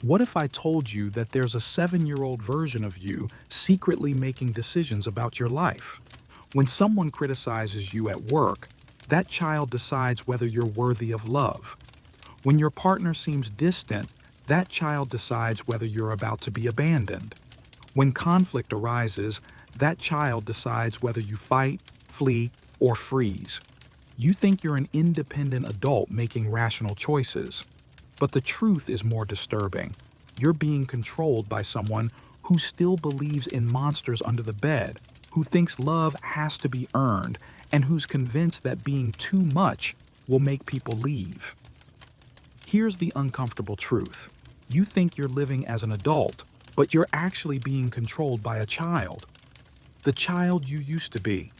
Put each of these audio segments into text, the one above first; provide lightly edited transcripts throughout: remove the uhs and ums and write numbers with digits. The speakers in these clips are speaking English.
What if I told you that there's a 7-year-old version of you secretly making decisions about your life? When someone criticizes you at work, that child decides whether you're worthy of love. When your partner seems distant, that child decides whether you're about to be abandoned. When conflict arises, that child decides whether you fight, flee, or freeze. You think you're an independent adult making rational choices. But the truth is more disturbing. You're being controlled by someone who still believes in monsters under the bed, who thinks love has to be earned, and who's convinced that being too much will make people leave. Here's the uncomfortable truth. You think you're living as an adult, but you're actually being controlled by a child. The child you used to be.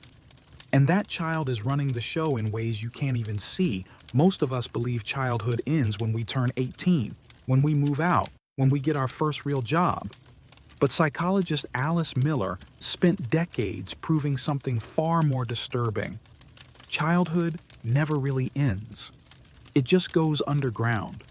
And that child is running the show in ways you can't even see. Most of us believe childhood ends when we turn 18, when we move out, when we get our first real job. But psychologist Alice Miller spent decades proving something far more disturbing. Childhood never really ends. It just goes underground.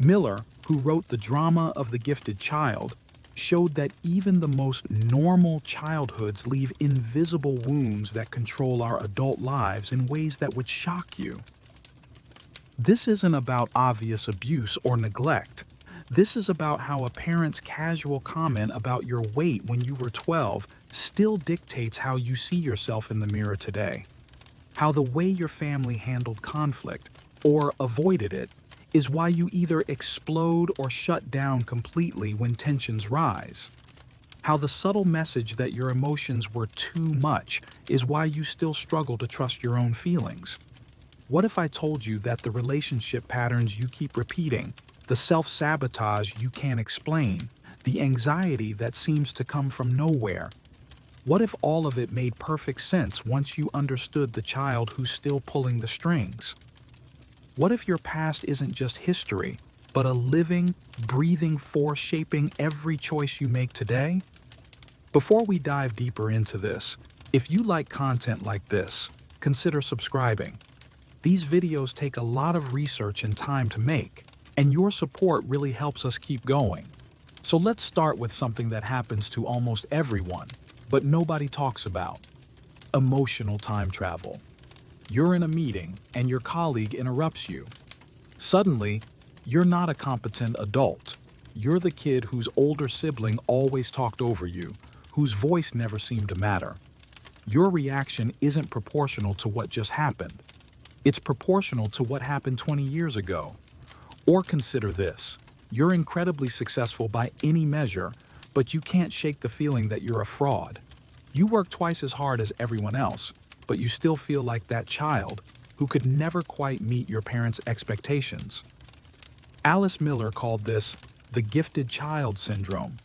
Miller, who wrote The Drama of the Gifted Child, showed that even the most normal childhoods leave invisible wounds that control our adult lives in ways that would shock you. This isn't about obvious abuse or neglect. This is about how a parent's casual comment about your weight when you were 12 still dictates how you see yourself in the mirror today. How the way your family handled conflict, or avoided it, is why you either explode or shut down completely when tensions rise. How the subtle message that your emotions were too much is why you still struggle to trust your own feelings. What if I told you that the relationship patterns you keep repeating, the self-sabotage you can't explain, the anxiety that seems to come from nowhere, what if all of it made perfect sense once you understood the child who's still pulling the strings? What if your past isn't just history, but a living, breathing force shaping every choice you make today? Before we dive deeper into this, if you like content like this, consider subscribing. These videos take a lot of research and time to make, and your support really helps us keep going. So let's start with something that happens to almost everyone, but nobody talks about: emotional time travel. You're in a meeting and your colleague interrupts you. Suddenly, you're not a competent adult. You're the kid whose older sibling always talked over you, whose voice never seemed to matter. Your reaction isn't proportional to what just happened. It's proportional to what happened 20 years ago. Or consider this: you're incredibly successful by any measure, but you can't shake the feeling that you're a fraud. You work twice as hard as everyone else, but you still feel like that child who could never quite meet your parents' expectations. Alice Miller called this the gifted child syndrome.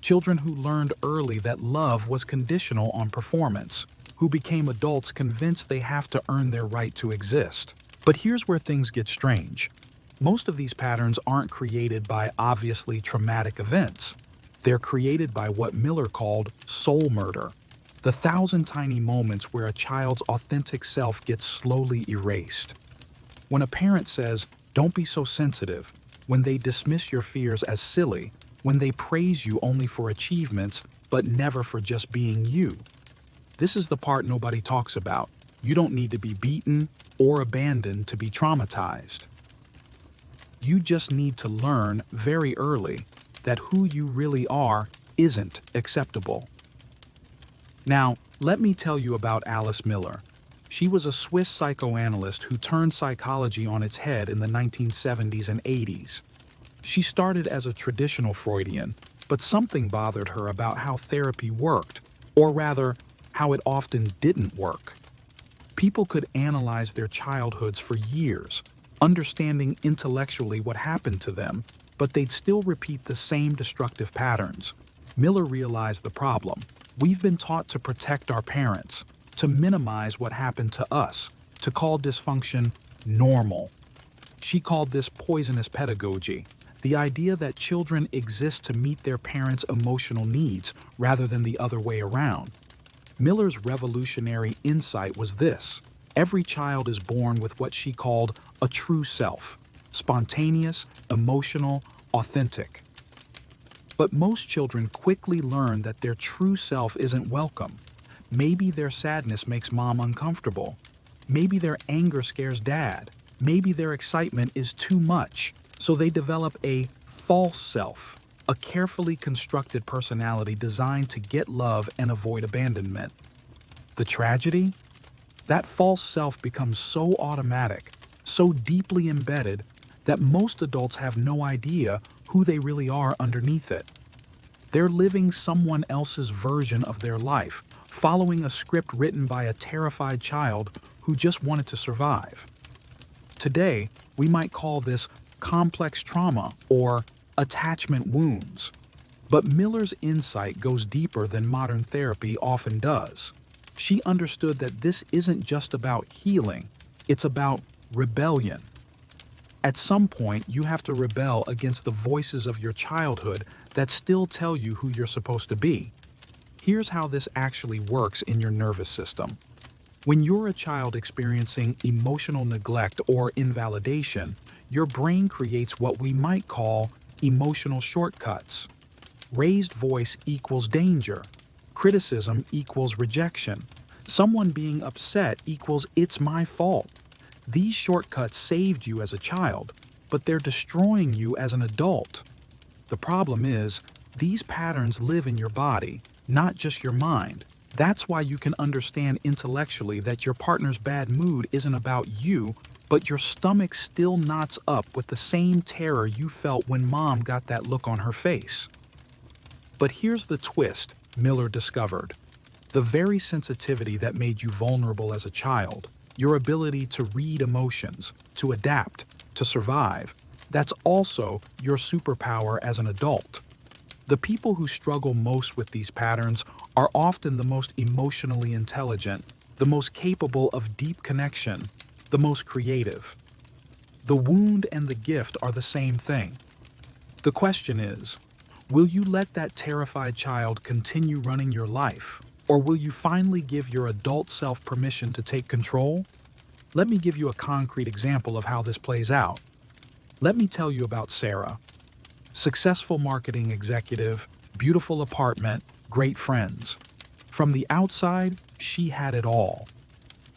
Children who learned early that love was conditional on performance, who became adults convinced they have to earn their right to exist. But here's where things get strange. Most of these patterns aren't created by obviously traumatic events. They're created by what Miller called soul murder. The 1,000 tiny moments where a child's authentic self gets slowly erased. When a parent says, "Don't be so sensitive," when they dismiss your fears as silly, when they praise you only for achievements, but never for just being you. This is the part nobody talks about. You don't need to be beaten or abandoned to be traumatized. You just need to learn very early that who you really are isn't acceptable. Now, let me tell you about Alice Miller. She was a Swiss psychoanalyst who turned psychology on its head in the 1970s and 80s. She started as a traditional Freudian, but something bothered her about how therapy worked, or rather, how it often didn't work. People could analyze their childhoods for years, understanding intellectually what happened to them, but they'd still repeat the same destructive patterns. Miller realized the problem. We've been taught to protect our parents, to minimize what happened to us, to call dysfunction normal. She called this poisonous pedagogy, the idea that children exist to meet their parents' emotional needs rather than the other way around. Miller's revolutionary insight was this: every child is born with what she called a true self, spontaneous, emotional, authentic. But most children quickly learn that their true self isn't welcome. Maybe their sadness makes mom uncomfortable. Maybe their anger scares dad. Maybe their excitement is too much. So they develop a false self, a carefully constructed personality designed to get love and avoid abandonment. The tragedy? That false self becomes so automatic, so deeply embedded, that most adults have no idea who they really are underneath it. They're living someone else's version of their life, following a script written by a terrified child who just wanted to survive. Today, we might call this complex trauma or attachment wounds. But Miller's insight goes deeper than modern therapy often does. She understood that this isn't just about healing, it's about rebellion. At some point, you have to rebel against the voices of your childhood that still tell you who you're supposed to be. Here's how this actually works in your nervous system. When you're a child experiencing emotional neglect or invalidation, your brain creates what we might call emotional shortcuts. Raised voice equals danger. Criticism equals rejection. Someone being upset equals it's my fault. These shortcuts saved you as a child, but they're destroying you as an adult. The problem is, these patterns live in your body, not just your mind. That's why you can understand intellectually that your partner's bad mood isn't about you, but your stomach still knots up with the same terror you felt when mom got that look on her face. But here's the twist Miller discovered. The very sensitivity that made you vulnerable as a child, your ability to read emotions, to adapt, to survive, that's also your superpower as an adult. The people who struggle most with these patterns are often the most emotionally intelligent, the most capable of deep connection, the most creative. The wound and the gift are the same thing. The question is, will you let that terrified child continue running your life, or will you finally give your adult self permission to take control? Let me give you a concrete example of how this plays out. Let me tell you about Sarah. Successful marketing executive, beautiful apartment, great friends. From the outside, she had it all.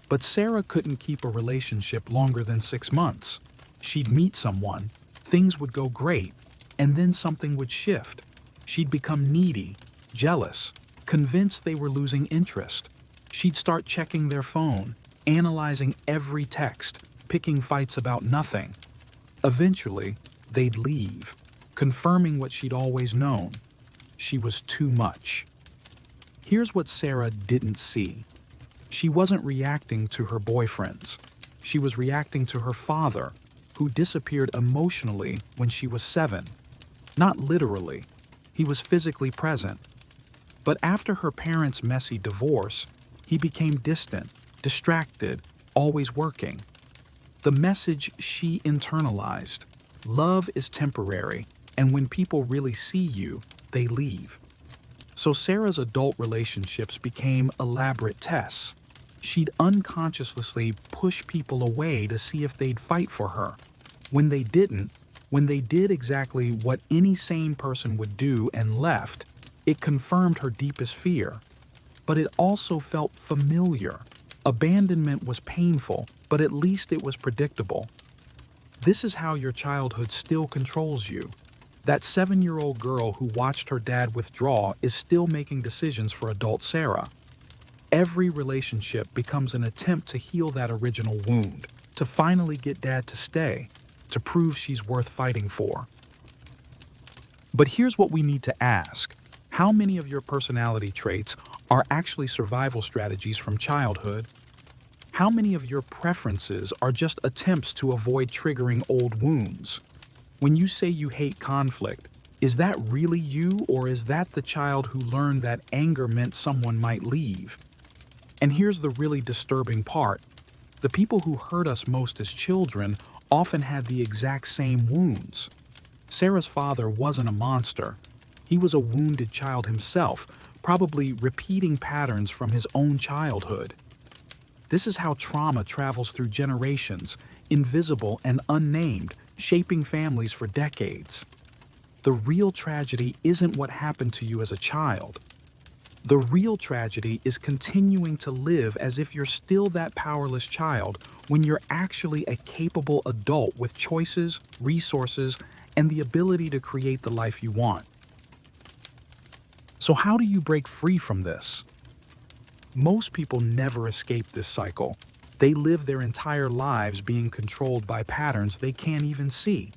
But Sarah couldn't keep a relationship longer than 6 months. She'd meet someone, things would go great, and then something would shift. She'd become needy, jealous, convinced they were losing interest. She'd start checking their phone, analyzing every text, picking fights about nothing. Eventually, they'd leave, confirming what she'd always known. She was too much. Here's what Sarah didn't see. She wasn't reacting to her boyfriends. She was reacting to her father, who disappeared emotionally when she was 7. Not literally. He was physically present. But after her parents' messy divorce, he became distant, distracted, always working. The message she internalized: love is temporary, and when people really see you, they leave. So Sarah's adult relationships became elaborate tests. She'd unconsciously push people away to see if they'd fight for her. When they didn't, when they did exactly what any sane person would do and left, it confirmed her deepest fear. But it also felt familiar. Abandonment was painful, but at least it was predictable. This is how your childhood still controls you. That 7-year-old girl who watched her dad withdraw is still making decisions for adult Sarah. Every relationship becomes an attempt to heal that original wound, to finally get dad to stay, to prove she's worth fighting for. But here's what we need to ask. How many of your personality traits are actually survival strategies from childhood? How many of your preferences are just attempts to avoid triggering old wounds? When you say you hate conflict, is that really you, or is that the child who learned that anger meant someone might leave? And here's the really disturbing part. The people who hurt us most as children often had the exact same wounds. Sarah's father wasn't a monster. He was a wounded child himself, probably repeating patterns from his own childhood. This is how trauma travels through generations, invisible and unnamed, shaping families for decades. The real tragedy isn't what happened to you as a child. The real tragedy is continuing to live as if you're still that powerless child when you're actually a capable adult with choices, resources, and the ability to create the life you want. So how do you break free from this? Most people never escape this cycle. They live their entire lives being controlled by patterns they can't even see.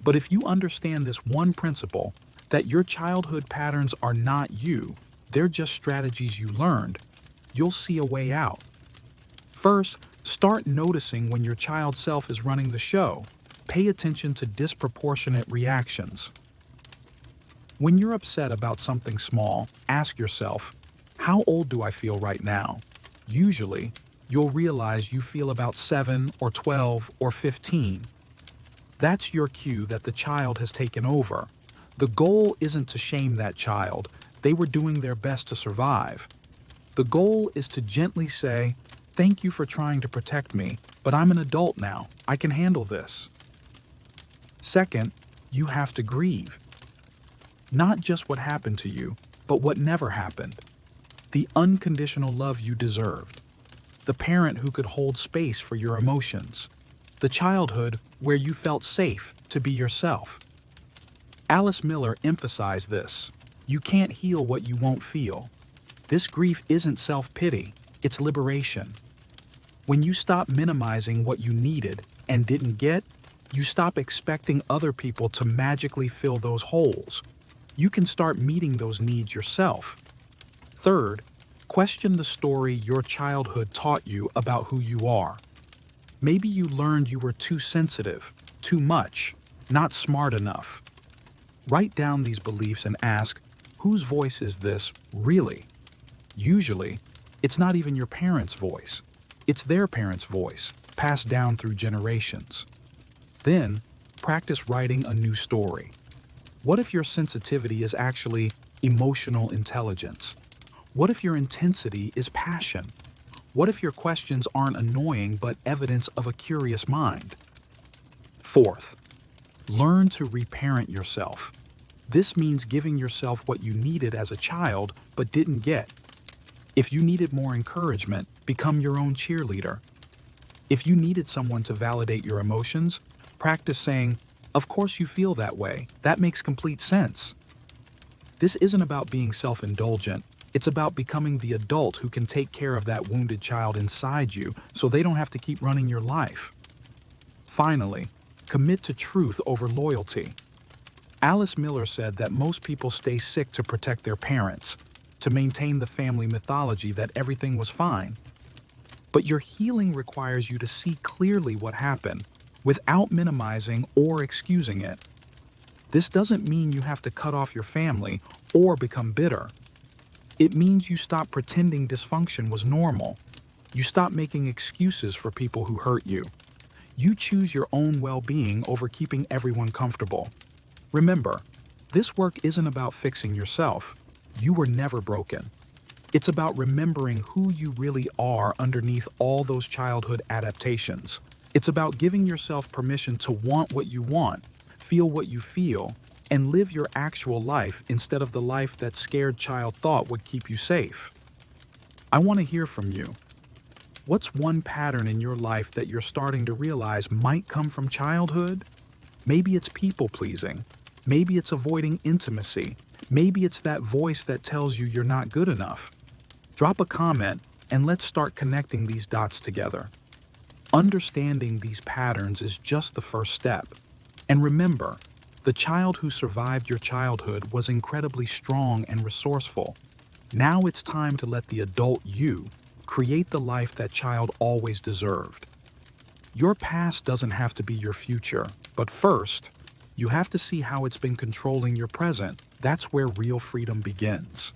But if you understand this one principle, that your childhood patterns are not you, they're just strategies you learned, you'll see a way out. First, start noticing when your child self is running the show. Pay attention to disproportionate reactions. When you're upset about something small, ask yourself, how old do I feel right now? Usually, you'll realize you feel about 7 or 12 or 15. That's your cue that the child has taken over. The goal isn't to shame that child. They were doing their best to survive. The goal is to gently say, thank you for trying to protect me, but I'm an adult now. I can handle this. Second, you have to grieve. Not just what happened to you, but what never happened. The unconditional love you deserved. The parent who could hold space for your emotions. The childhood where you felt safe to be yourself. Alice Miller emphasized this. You can't heal what you won't feel. This grief isn't self-pity, it's liberation. When you stop minimizing what you needed and didn't get, you stop expecting other people to magically fill those holes. You can start meeting those needs yourself. Third, question the story your childhood taught you about who you are. Maybe you learned you were too sensitive, too much, not smart enough. Write down these beliefs and ask, whose voice is this, really? Usually, it's not even your parents' voice. It's their parents' voice, passed down through generations. Then, practice writing a new story. What if your sensitivity is actually emotional intelligence? What if your intensity is passion? What if your questions aren't annoying but evidence of a curious mind? Fourth, learn to reparent yourself. This means giving yourself what you needed as a child but didn't get. If you needed more encouragement, become your own cheerleader. If you needed someone to validate your emotions, practice saying, "Of course you feel that way. That makes complete sense." This isn't about being self-indulgent. It's about becoming the adult who can take care of that wounded child inside you so they don't have to keep running your life. Finally, commit to truth over loyalty. Alice Miller said that most people stay sick to protect their parents, to maintain the family mythology that everything was fine. But your healing requires you to see clearly what happened, without minimizing or excusing it. This doesn't mean you have to cut off your family or become bitter. It means you stop pretending dysfunction was normal. You stop making excuses for people who hurt you. You choose your own well-being over keeping everyone comfortable. Remember, this work isn't about fixing yourself. You were never broken. It's about remembering who you really are underneath all those childhood adaptations. It's about giving yourself permission to want what you want, feel what you feel, and live your actual life instead of the life that scared child thought would keep you safe. I want to hear from you. What's one pattern in your life that you're starting to realize might come from childhood? Maybe it's people-pleasing. Maybe it's avoiding intimacy. Maybe it's that voice that tells you you're not good enough. Drop a comment and let's start connecting these dots together. Understanding these patterns is just the first step. And remember, the child who survived your childhood was incredibly strong and resourceful. Now it's time to let the adult you create the life that child always deserved. Your past doesn't have to be your future, but first, you have to see how it's been controlling your present. That's where real freedom begins.